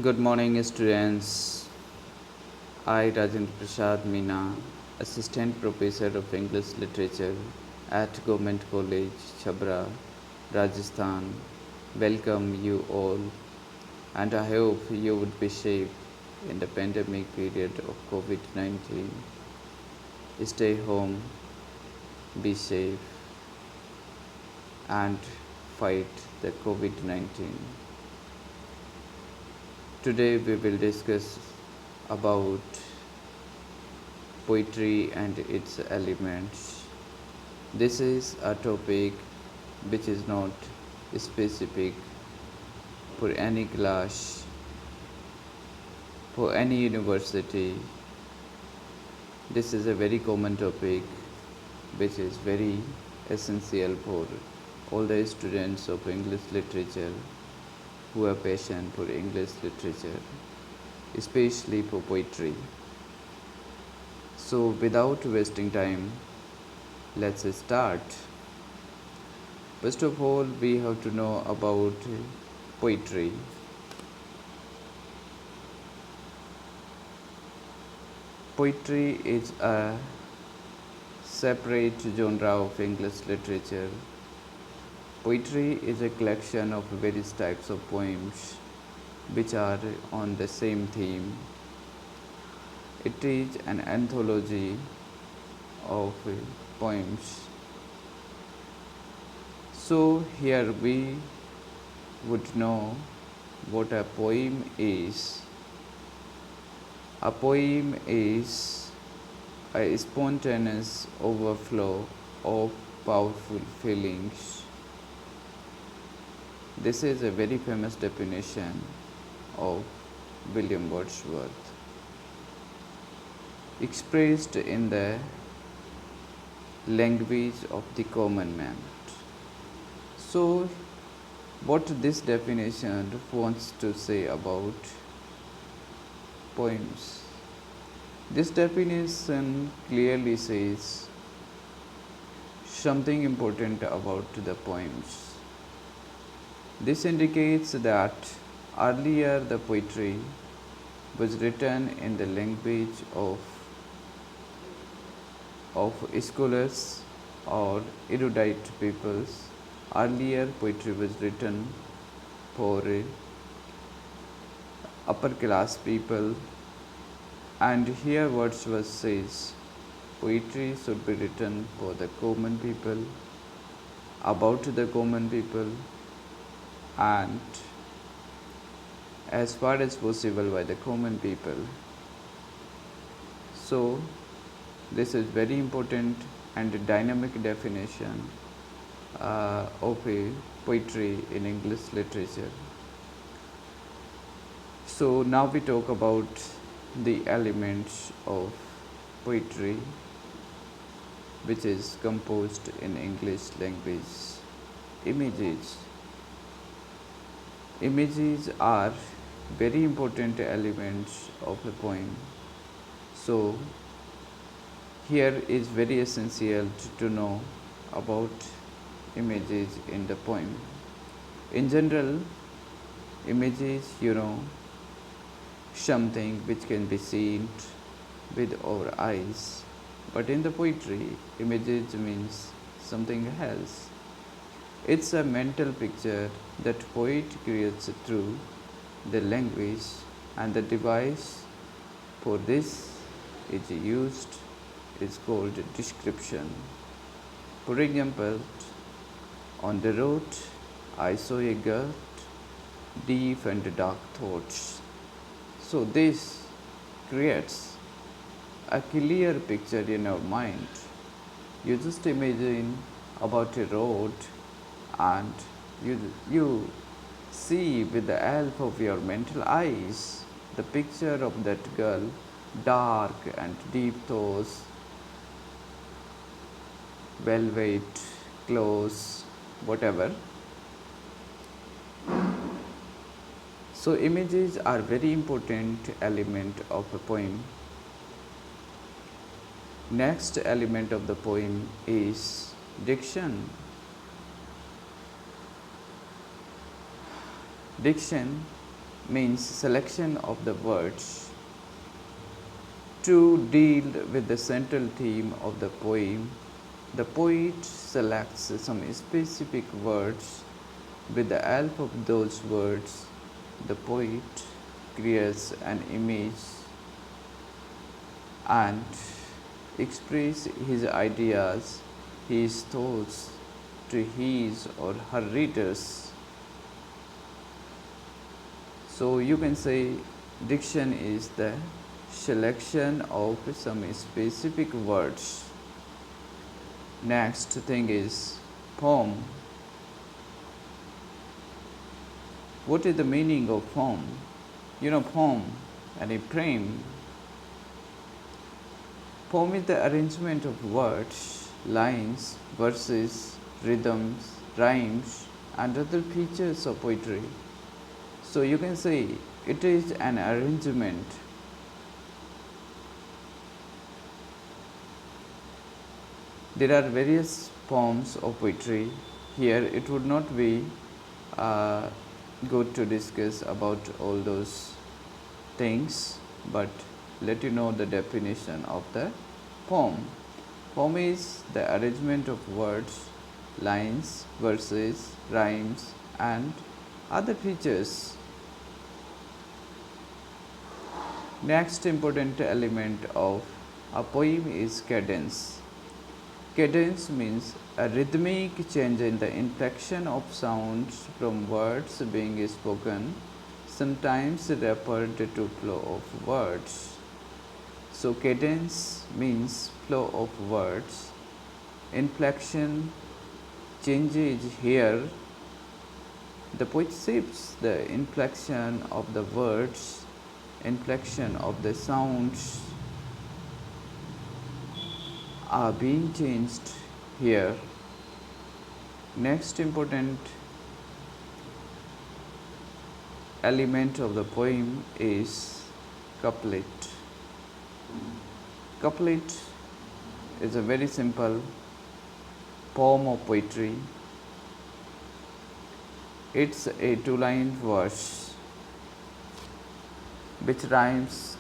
Good morning, students. I, Rajendra Meena, Assistant Professor of English Literature at Government College, Chabra, Rajasthan, welcome you all, and I hope you would be safe in the pandemic period of COVID 19. Stay home, be safe, and fight the COVID 19. Today we will discuss about poetry and its elements. This is a topic which is not specific for any class, for any university. This is a very common topic which is very essential for all the students of English literature who have passion for English literature, especially for poetry. So without wasting time, let's start. First of all, we have to know about poetry. Poetry is a separate genre of English literature. Poetry is a collection of various types of poems which are on the same theme. It is an anthology of poems. So here we would know what a poem is. A poem is a spontaneous overflow of powerful feelings. This is a very famous definition of William Wordsworth, expressed in the language of the common man. So, what this definition wants to say about poems? This definition clearly says something important about the poems. This indicates that earlier the poetry was written in the language of scholars or erudite peoples. Earlier poetry was written for upper class people, and here Wordsworth says poetry should be written for the common people, about the common people, and as far as possible by the common people. So this is very important and dynamic definition of a poetry in English literature. So now we talk about the elements of poetry which is composed in English language. Images. Images are very important elements of a poem. So here is very essential to know about images in the poem. In general, images, something which can be seen with our eyes, but in the poetry, images means something else. It's a mental picture that poet creates through the language, and the device for this is used is called description. For example, on the road I saw a girl, deep and dark thoughts. So this creates a clear picture in our mind. You just imagine about a road, and you see with the help of your mental eyes the picture of that girl, dark and deep thoughts, velvet clothes, whatever. So images are very important element of a poem. Next element of the poem is diction. Diction means selection of the words to deal with the central theme of the poem. The poet selects some specific words. With the help of those words, the poet creates an image and expresses his ideas, his thoughts to his or her readers. So you can say diction is the selection of some specific words. Next thing is poem. What is the meaning of poem? Poem and a poem. Poem is the arrangement of words, lines, verses, rhythms, rhymes, and other features of poetry. So you can say it is an arrangement. There are various forms of poetry. Here it would not be good to discuss about all those things, but let you know the definition of the poem. Poem is the arrangement of words, lines, verses, rhymes, and other features. Next important element of a poem is cadence. Cadence means a rhythmic change in the inflection of sounds from words being spoken, sometimes referred to flow of words. So cadence means flow of words. Inflection changes here. The poet shifts the inflection of the words, inflection of the sounds are being changed here. Next important element of the poem is couplet. Couplet is a very simple poem of poetry. It's a two-line verse which rhymes